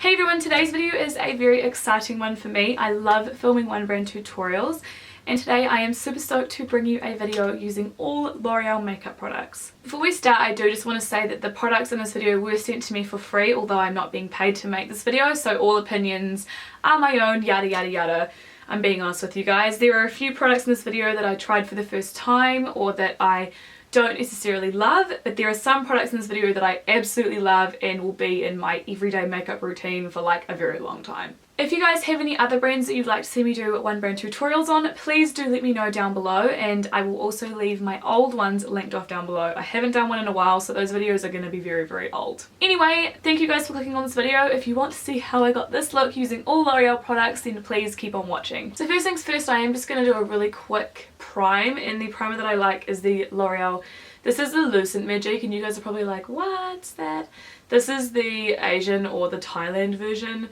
Hey everyone, today's video is a very exciting one for me. I love filming one brand tutorials, and today I am super stoked to bring you a video using all L'Oreal makeup products. Before we start, I do just want to say that the products in this video were sent to me for free, although I'm not being paid to make this video, so all opinions are my own, yada yada yada. I'm being honest with you guys. There are a few products in this video that I tried for the first time or that I don't necessarily love, but there are some products in this video that I absolutely love and will be in my everyday makeup routine for like a very long time. If you guys have any other brands that you'd like to see me do one brand tutorials on, please do let me know down below, and I will also leave my old ones linked off down below. I haven't done one in a while, so those videos are going to be very old. Anyway, thank you guys for clicking on this video. If you want to see how I got this look using all L'Oreal products, then please keep on watching. So first things first, I am just going to do a really quick prime, and the primer that I like is the L'Oreal. This is the Lucent Magic, and you guys are probably like, what's that? This is the Asian or the Thailand version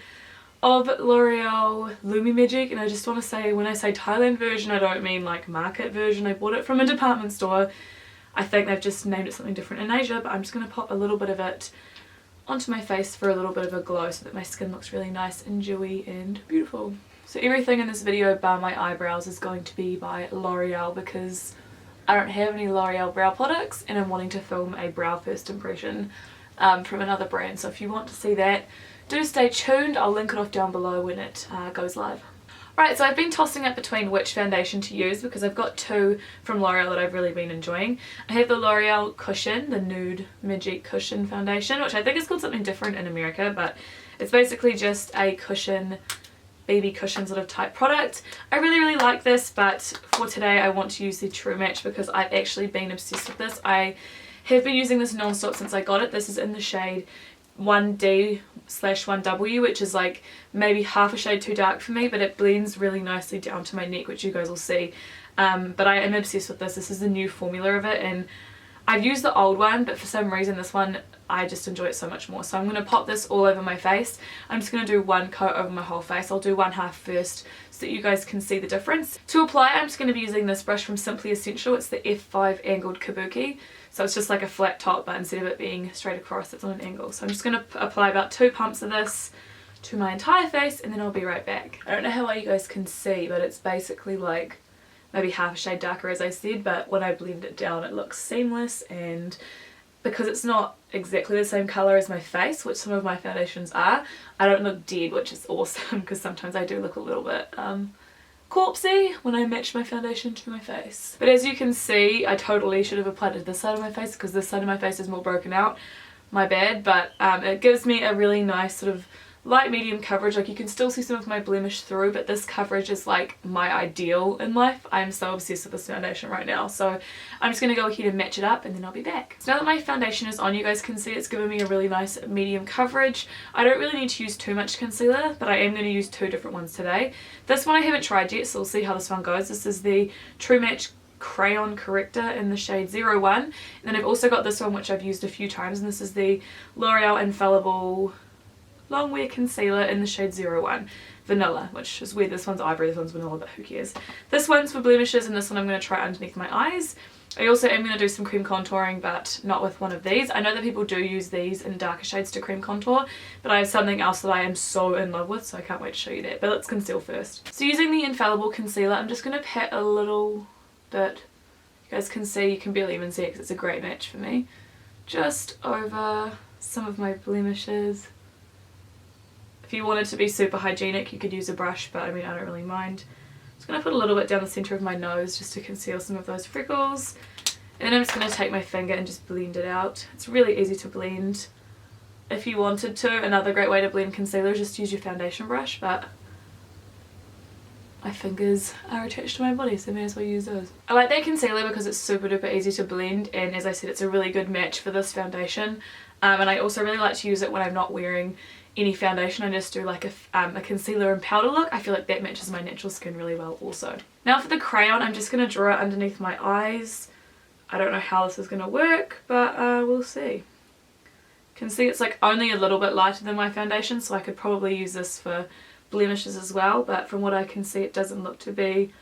of L'Oreal Lumi Magic, and I just want to say, when I say Thailand version, I don't mean like market version. I bought it from a department store. I think they've just named it something different in Asia, but I'm just going to pop a little bit of it onto my face for a little bit of a glow so that my skin looks really nice and dewy and beautiful. So everything in this video bar my eyebrows is going to be by L'Oreal because I don't have any L'Oreal brow products and I'm wanting to film a brow first impression from another brand. So if you want to see that, do stay tuned. I'll link it off down below when it goes live. Right, so I've been tossing up between which foundation to use because I've got two from L'Oreal that I've really been enjoying. I have the L'Oreal Cushion, the Nude Magic Cushion Foundation, which I think is called something different in America, but it's basically just a cushion, baby cushion sort of type product. I really like this, but for today I want to use the True Match because I've actually been obsessed with this. I have been using this non-stop since I got it. This is in the shade 1D/1W, which is like maybe half a shade too dark for me, but it blends really nicely down to my neck, which you guys will see. But I am obsessed with this. This is the new formula of it, and I've used the old one, but for some reason this one I just enjoy it so much more. So I'm going to pop this all over my face. I'm just going to do one coat over my whole face. I'll do one half first so that you guys can see the difference. To apply, I'm just going to be using this brush from Simply Essential. It's the F5 angled kabuki. So it's just like a flat top, but instead of it being straight across, it's on an angle. So I'm just going to apply about 2 pumps of this to my entire face, and then I'll be right back. I don't know how well you guys can see, but it's basically like maybe half a shade darker as I said, but when I blend it down it looks seamless, and because it's not exactly the same colour as my face, which some of my foundations are, I don't look dead, which is awesome because sometimes I do look a little bit corpsey when I match my foundation to my face. But as you can see, I totally should have applied it to this side of my face because this side of my face is more broken out. My bad, but it gives me a really nice sort of light medium coverage. Like you can still see some of my blemish through, but this coverage is like my ideal in life. I'm so obsessed with this foundation right now, so I'm just going to go ahead and match it up and then I'll be back. So now that my foundation is on, you guys can see it's giving me a really nice medium coverage. I don't really need to use too much concealer, but I am going to use 2 different ones today. This one I haven't tried yet, so we'll see how this one goes. This is the True Match Crayon Corrector in the shade 01, and then I've also got this one which I've used a few times, and this is the L'Oreal Infallible Long Wear Concealer in the shade 01 Vanilla, which is weird. This one's ivory, this one's vanilla, but who cares. This one's for blemishes, and this one I'm going to try underneath my eyes. I also am going to do some cream contouring, but not with one of these. I know that people do use these in darker shades to cream contour, but I have something else that I am so in love with, so I can't wait to show you that. But let's conceal first. So using the Infallible Concealer, I'm just going to pat a little bit. You guys can see, you can barely even see it because it's a great match for me. Just over some of my blemishes. If you wanted to be super hygienic, you could use a brush, but I mean, I don't really mind. I'm just going to put a little bit down the centre of my nose just to conceal some of those freckles. And then I'm just going to take my finger and just blend it out. It's really easy to blend. If you wanted to, another great way to blend concealer is just use your foundation brush, but my fingers are attached to my body, so I may as well use those. I like that concealer because it's super duper easy to blend, and as I said, it's a really good match for this foundation. And I also really like to use it when I'm not wearing any foundation. I just do like a concealer and powder look. I feel like that matches my natural skin really well also. Now for the crayon, I'm just going to draw it underneath my eyes. I don't know how this is going to work, but we'll see. You can see it's like only a little bit lighter than my foundation, so I could probably use this for blemishes as well, but from what I can see it doesn't look to be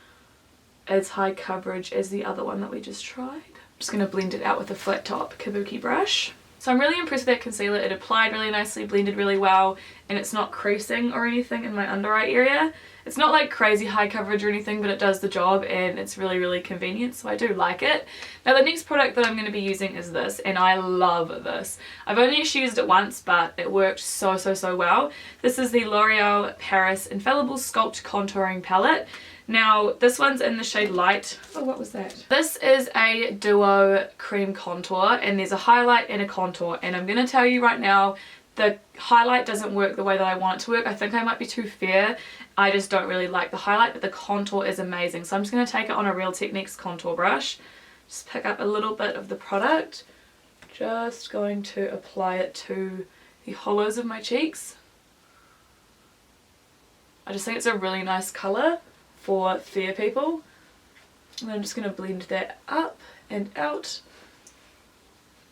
as high coverage as the other one that we just tried. I'm just going to blend it out with a flat top kabuki brush. So I'm really impressed with that concealer. It applied really nicely, blended really well, and it's not creasing or anything in my under eye area. It's not like crazy high coverage or anything, but it does the job and it's really, really convenient, so I do like it. Now the next product that I'm going to be using is this, and I love this. I've only actually used it once, but it worked so well. This is the L'Oreal Paris Infallible Sculpt Contouring Palette. Now this one's in the shade Light. Oh, what was that? This is a duo cream contour, and there's a highlight and a contour, and I'm going to tell you right now, the highlight doesn't work the way that I want it to work. I think I might be too fair. I just don't really like the highlight, but the contour is amazing. So I'm just going to take it on a Real Techniques contour brush. Just pick up a little bit of the product. Just going to apply it to the hollows of my cheeks. I just think it's a really nice colour for fair people. And I'm just going to blend that up and out.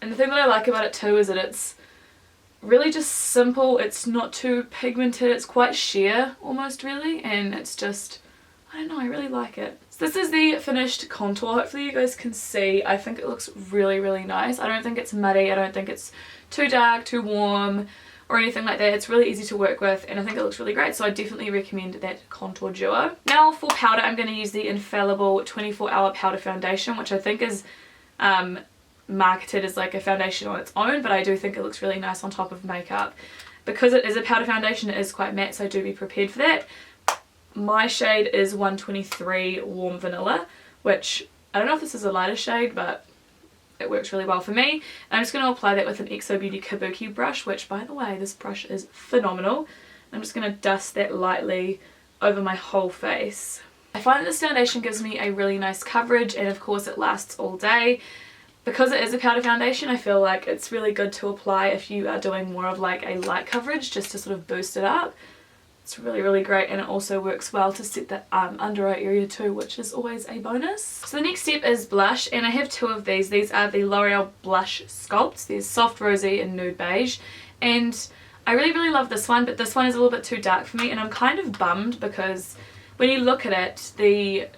And the thing that I like about it too is that it's really just simple. It's not too pigmented. It's quite sheer almost, really, and it's just, I don't know, I really like it. So this is the finished contour. Hopefully you guys can see. I think it looks really, really nice. I don't think it's muddy. I don't think it's too dark, too warm, or anything like that. It's really easy to work with, and I think it looks really great, so I definitely recommend that contour duo. Now for powder, I'm going to use the Infallible 24-Hour Powder Foundation, which I think is marketed as like a foundation on its own, but I do think it looks really nice on top of makeup. Because it is a powder foundation, it is quite matte, so do be prepared for that. My shade is 123 Warm Vanilla, which I don't know if this is a lighter shade, but it works really well for me. And I'm just going to apply that with an XO Beauty Kabuki brush, which, by the way, this brush is phenomenal. I'm just going to dust that lightly over my whole face. I find that this foundation gives me a really nice coverage, and of course it lasts all day. Because it is a powder foundation, I feel like it's really good to apply if you are doing more of like a light coverage, just to sort of boost it up. It's really, really great, and it also works well to set the under eye area too, which is always a bonus. So the next step is blush, and I have two of these. These are the L'Oreal Blush Sculpts. There's Soft Rosy and Nude Beige, and I really, really love this one, but this one is a little bit too dark for me, and I'm kind of bummed because when you look at it, the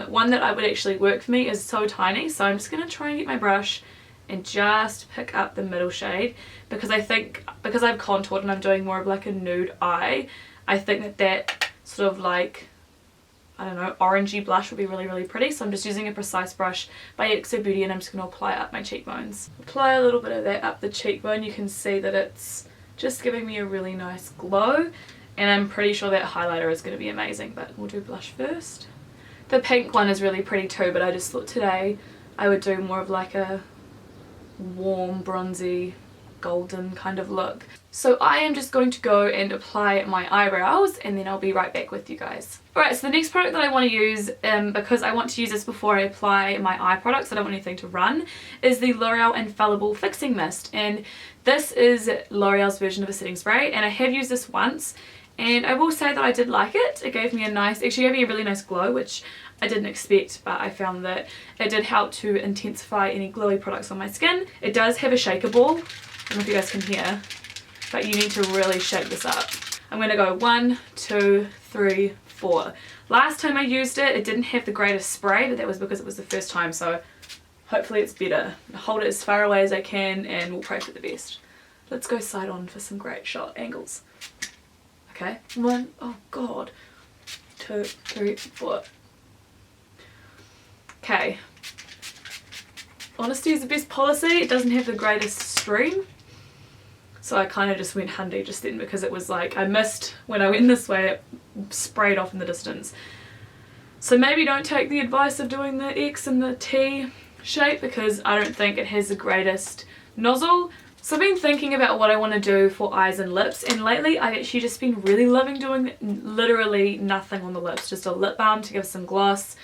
one that I would actually work for me is so tiny. So I'm just going to try and get my brush and just pick up the middle shade, because I think, because I've contoured and I'm doing more of like a nude eye, I think that sort of like, I don't know, orangey blush would be really, really pretty. So I'm just using a Precise brush by XO Beauty, and I'm just going to apply it up my cheekbones. Apply a little bit of that up the cheekbone. You can see that it's just giving me a really nice glow, and I'm pretty sure that highlighter is going to be amazing, but we'll do blush first. The pink one is really pretty too, but I just thought today I would do more of like a warm, bronzy, golden kind of look. So I am just going to go and apply my eyebrows, and then I'll be right back with you guys. Alright, so the next product that I want to use, because I want to use this before I apply my eye products, I don't want anything to run, is the L'Oreal Infallible Fixing Mist. And this is L'Oreal's version of a setting spray, and I have used this once. And I will say that I did like it. It gave me a nice, actually gave me a really nice glow, which I didn't expect, but I found that it did help to intensify any glowy products on my skin. It does have a shaker ball. I don't know if you guys can hear, but you need to really shake this up. I'm going to go 1, 2, 3, 4. Last time I used it, it didn't have the greatest spray, but that was because it was the first time, so hopefully it's better. I'll hold it as far away as I can, and we'll pray for the best. Let's go side on for some great shot angles. Okay, 1, oh god, 2, 3, 4. Okay, honesty is the best policy. It doesn't have the greatest stream, so I kind of just went handy just then, because it was like I missed when I went this way, it sprayed off in the distance. So maybe don't take the advice of doing the X and the T shape, because I don't think it has the greatest nozzle. So I've been thinking about what I want to do for eyes and lips, and lately I've actually just been really loving doing literally nothing on the lips, just a lip balm to give some gloss.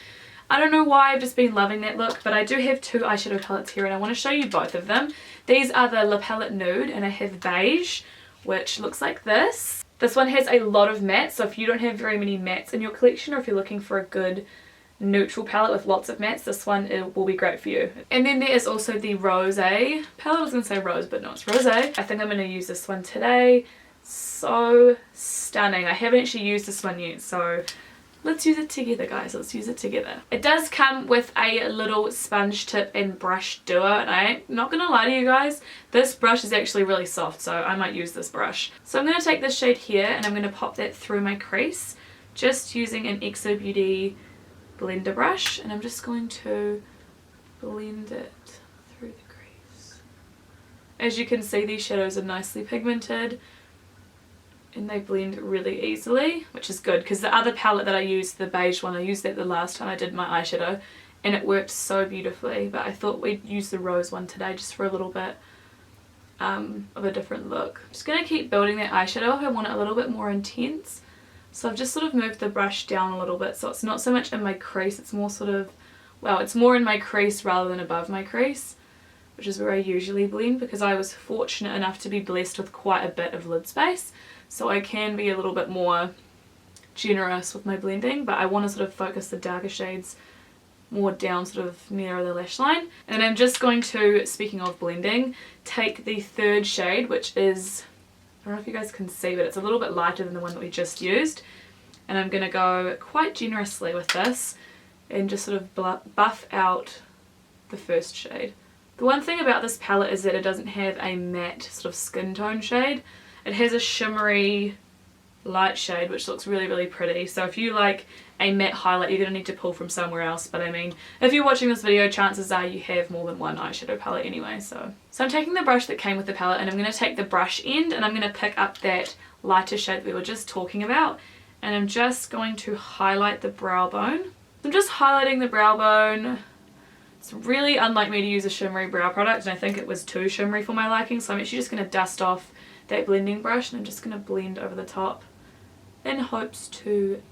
I don't know why, I've just been loving that look, but I do have two eyeshadow palettes here, and I want to show you both of them. These are the La Palette Nude, and I have Beige, which looks like this. This one has a lot of mattes, so if you don't have very many mattes in your collection, or if you're looking for a good neutral palette with lots of mattes, this one will be great for you. And then there is also the Rose palette. I was going to say Rose, but no, it's Rose. I think I'm going to use this one today. So stunning. I haven't actually used this one yet, so let's use it together, guys. Let's use it together. It does come with a little sponge tip and brush doer, and I'm not gonna lie to you guys, this brush is actually really soft, so I might use this brush. So I'm gonna take this shade here and I'm gonna pop that through my crease, just using an XO Beauty blender brush, and I'm just going to blend it through the crease. As you can see, these shadows are nicely pigmented and they blend really easily, which is good because the other palette that I used, the beige one, I used that the last time I did my eyeshadow and it worked so beautifully, but I thought we'd use the rose one today just for a little bit of a different look. I'm just going to keep building that eyeshadow up. I want it a little bit more intense, so I've just sort of moved the brush down a little bit so it's not so much in my crease, it's more sort of, well, it's more in my crease rather than above my crease, which is where I usually blend because I was fortunate enough to be blessed with quite a bit of lid space. So I can be a little bit more generous with my blending, but I want to sort of focus the darker shades more down sort of nearer the lash line. And I'm just going to, speaking of blending, take the third shade, which is, I don't know if you guys can see, but it's a little bit lighter than the one that we just used. And I'm going to go quite generously with this and just sort of buff out the first shade. The one thing about this palette is that it doesn't have a matte sort of skin tone shade. It has a shimmery light shade which looks really, really pretty. So if you like a matte highlight, you're going to need to pull from somewhere else. But I mean, if you're watching this video, chances are you have more than one eyeshadow palette anyway. So I'm taking the brush that came with the palette and I'm going to take the brush end and I'm going to pick up that lighter shade that we were just talking about. And I'm just going to highlight the brow bone. I'm just highlighting the brow bone. It's really unlike me to use a shimmery brow product, and I think it was too shimmery for my liking, so I'm actually just going to dust off that blending brush and I'm just going to blend over the top in hopes to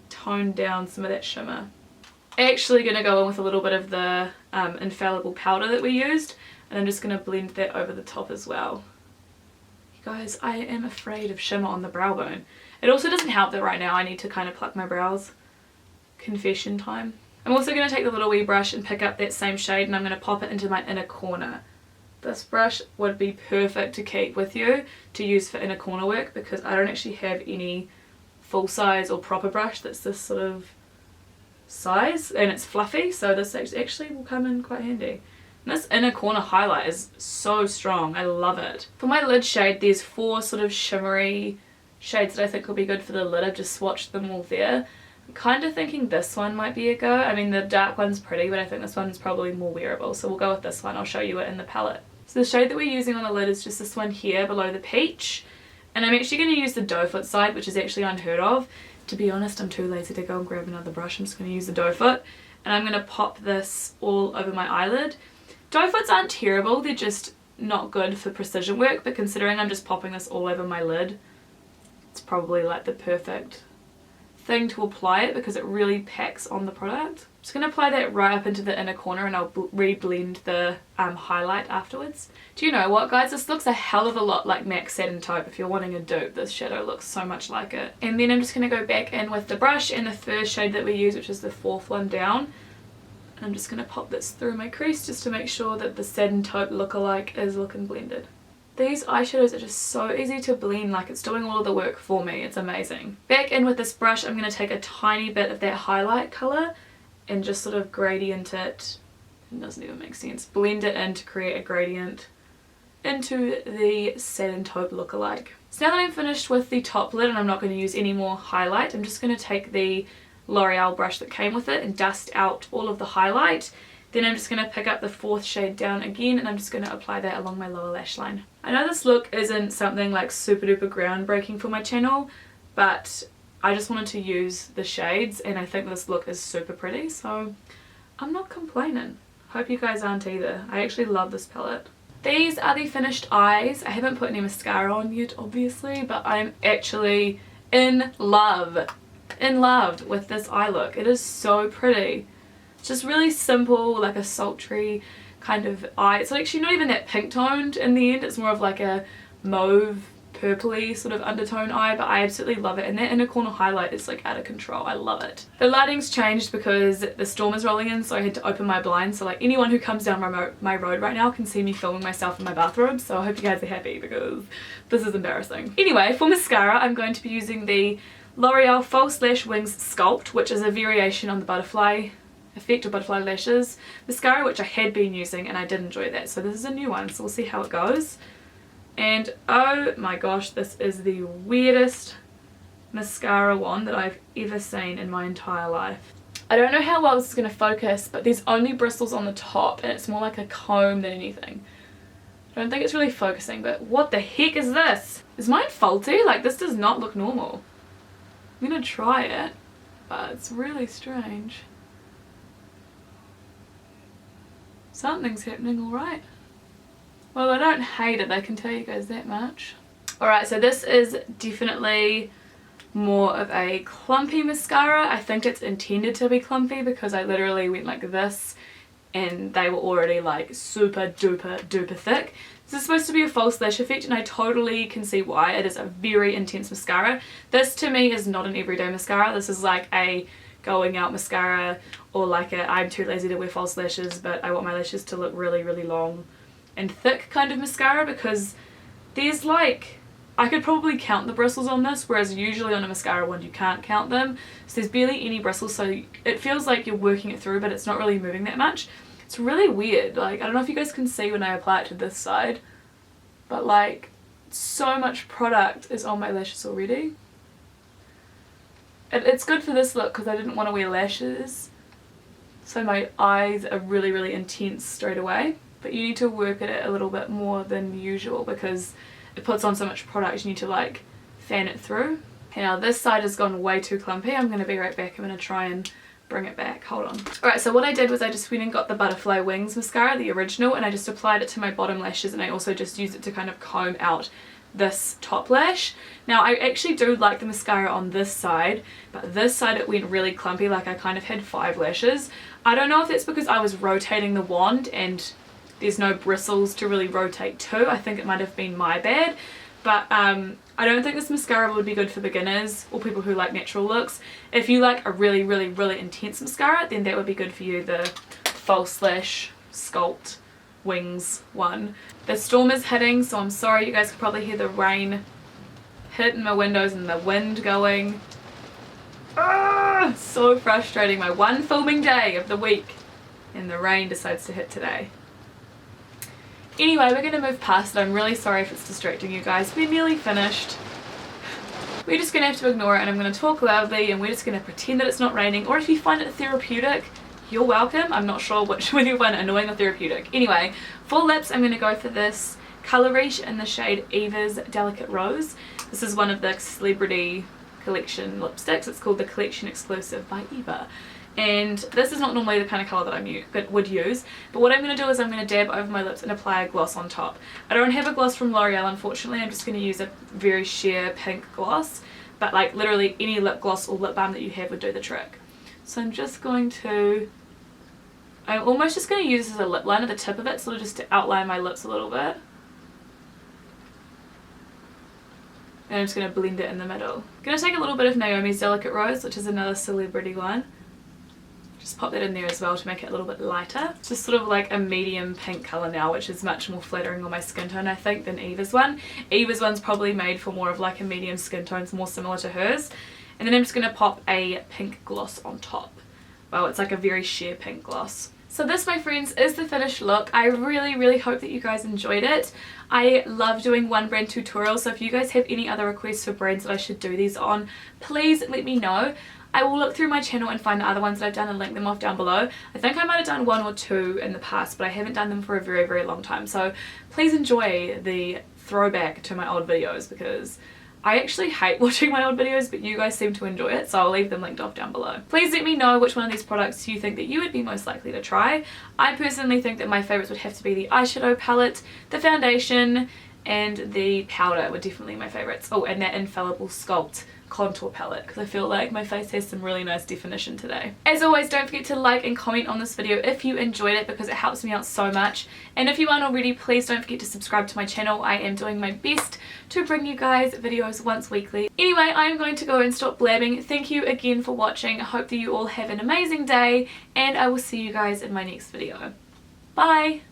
tone down some of that shimmer. Actually going to go in with a little bit of the infallible powder that we used, and I'm just going to blend that over the top as well. You guys, I am afraid of shimmer on the brow bone. It also doesn't help that right now I need to kind of pluck my brows. Confession time. I'm also going to take the little wee brush and pick up that same shade and I'm going to pop it into my inner corner. This brush would be perfect to keep with you to use for inner corner work because I don't actually have any full size or proper brush that's this sort of size and it's fluffy, so this actually will come in quite handy. And this inner corner highlight is so strong, I love it. For my lid shade, there's 4 sort of shimmery shades that I think will be good for the lid. I've just swatched them all there. I'm kind of thinking this one might be a go. I mean, the dark one's pretty, but I think this one's probably more wearable, so we'll go with this one. I'll show you it in the palette. So the shade that we're using on the lid is just this one here below the peach, and I'm actually going to use the doe foot side, which is actually unheard of. To be honest, I'm too lazy to go and grab another brush. I'm just going to use the doe foot, and I'm going to pop this all over my eyelid. Doe foots aren't terrible, they're just not good for precision work, but considering I'm just popping this all over my lid, it's probably like the perfect thing to apply it because it really packs on the product. I'm just going to apply that right up into the inner corner and I'll re-blend the highlight afterwards. Do you know what, guys? This looks a hell of a lot like MAC Satin Taupe. If you're wanting a dupe, this shadow looks so much like it. And then I'm just going to go back in with the brush and the first shade that we use, which is the 4th one down. And I'm just going to pop this through my crease just to make sure that the Satin Taupe lookalike is looking blended. These eyeshadows are just so easy to blend, like it's doing all of the work for me. It's amazing. Back in with this brush, I'm going to take a tiny bit of that highlight colour and just sort of gradient it. It doesn't even make sense. Blend it in to create a gradient into the Satin Taupe lookalike. So now that I'm finished with the top lid and I'm not going to use any more highlight, I'm just going to take the L'Oreal brush that came with it and dust out all of the highlight. Then I'm just going to pick up the 4th shade down again and I'm just going to apply that along my lower lash line. I know this look isn't something like super duper groundbreaking for my channel, but I just wanted to use the shades and I think this look is super pretty, so I'm not complaining. Hope you guys aren't either. I actually love this palette. These are the finished eyes. I haven't put any mascara on yet, obviously, but I'm actually in love with this eye look. It is so pretty. It's just really simple, like a sultry kind of eye. It's actually not even that pink toned in the end. It's more of like a mauve purpley sort of undertone eye, but I absolutely love it. And that inner corner highlight is like out of control. I love it. The lighting's changed because the storm is rolling in, so I had to open my blinds, so like anyone who comes down my road right now can see me filming myself in my bathrobe. So I hope you guys are happy because this is embarrassing. Anyway, for mascara I'm going to be using the L'Oreal False Lash Wings Sculpt, which is a variation on the butterfly effect or butterfly lashes mascara, which I had been using and I did enjoy that. So this is a new one, so we'll see how it goes. And oh my gosh, this is the weirdest mascara wand that I've ever seen in my entire life. I don't know how well this is going to focus, but there's only bristles on the top and it's more like a comb than anything. I don't think it's really focusing, but what the heck is this? Is mine faulty? Like, this does not look normal. I'm gonna try it, but it's really strange. Something's happening alright. Well, I don't hate it, I can tell you guys that much. Alright, so this is definitely more of a clumpy mascara. I think it's intended to be clumpy because I literally went like this and they were already like super duper duper thick. This is supposed to be a false lash effect and I totally can see why. It is a very intense mascara. This to me is not an everyday mascara. This is like a going out mascara, or like a I'm too lazy to wear false lashes but I want my lashes to look really really long and thick kind of mascara, because there's like, I could probably count the bristles on this, whereas usually on a mascara wand you can't count them. So there's barely any bristles, so it feels like you're working it through but it's not really moving that much. It's really weird. Like, I don't know if you guys can see when I apply it to this side, but like so much product is on my lashes already. It's good for this look because I didn't want to wear lashes, so my eyes are really really intense straight away, but you need to work at it a little bit more than usual because it puts on so much product. You need to like fan it through. Okay, now this side has gone way too clumpy. I'm going to be right back. I'm going to try and bring it back. Hold on. Alright, so what I did was I just went and got the Butterfly Wings mascara, the original, and I just applied it to my bottom lashes, and I also just used it to kind of comb out this top lash. Now I actually do like the mascara on this side, but this side it went really clumpy, like I kind of had 5 lashes. I don't know if it's because I was rotating the wand and there's no bristles to really rotate to. I think it might have been my bad, but I don't think this mascara would be good for beginners or people who like natural looks. If you like a really really really intense mascara, then that would be good for you, the False Lash Sculpt Wings one. The storm is hitting, so I'm sorry, you guys could probably hear the rain hitting my windows and the wind going. Ah, so frustrating. My one filming day of the week and the rain decides to hit today. Anyway, we're going to move past it. I'm really sorry if it's distracting you guys. We're nearly finished. We're just going to have to ignore it, and I'm going to talk loudly and we're just going to pretend that it's not raining, or if you find it therapeutic, you're welcome. I'm not sure which one you find annoying or therapeutic. Anyway, for lips I'm going to go for this Colour Riche in the shade Eva's Delicate Rose. This is one of the Celebrity Collection lipsticks. It's called the Collection Exclusive by Eva. And this is not normally the kind of colour that I would use, but what I'm going to do is I'm going to dab over my lips and apply a gloss on top. I don't have a gloss from L'Oreal, unfortunately. I'm just going to use a very sheer pink gloss, but like literally any lip gloss or lip balm that you have would do the trick. So I'm just going to, I'm almost just going to use this as a lip line at the tip of it, sort of just to outline my lips a little bit. And I'm just going to blend it in the middle. I'm going to take a little bit of Naomi's Delicate Rose, which is another celebrity one. Just pop that in there as well to make it a little bit lighter. It's just sort of like a medium pink colour now, which is much more flattering on my skin tone I think than Eva's one. Eva's one's probably made for more of like a medium skin tone, it's more similar to hers. And then I'm just going to pop a pink gloss on top. Well, it's like a very sheer pink gloss. So this, my friends, is the finished look. I really really hope that you guys enjoyed it. I love doing one brand tutorials, so if you guys have any other requests for brands that I should do these on, please let me know. I will look through my channel and find the other ones that I've done and link them off down below. I think I might have done 1 or 2 in the past, but I haven't done them for a very very long time, so please enjoy the throwback to my old videos, because I actually hate watching my old videos, but you guys seem to enjoy it, so I'll leave them linked off down below. Please let me know which one of these products you think that you would be most likely to try. I personally think that my favourites would have to be the eyeshadow palette, the foundation, and the powder were definitely my favourites. Oh, and that Infallible Sculpt contour palette, because I feel like my face has some really nice definition today. As always, don't forget to like and comment on this video if you enjoyed it, because it helps me out so much. And if you aren't already, please don't forget to subscribe to my channel. I am doing my best to bring you guys videos once weekly. Anyway, I am going to go and stop blabbing. Thank you again for watching. I hope that you all have an amazing day, and I will see you guys in my next video. Bye!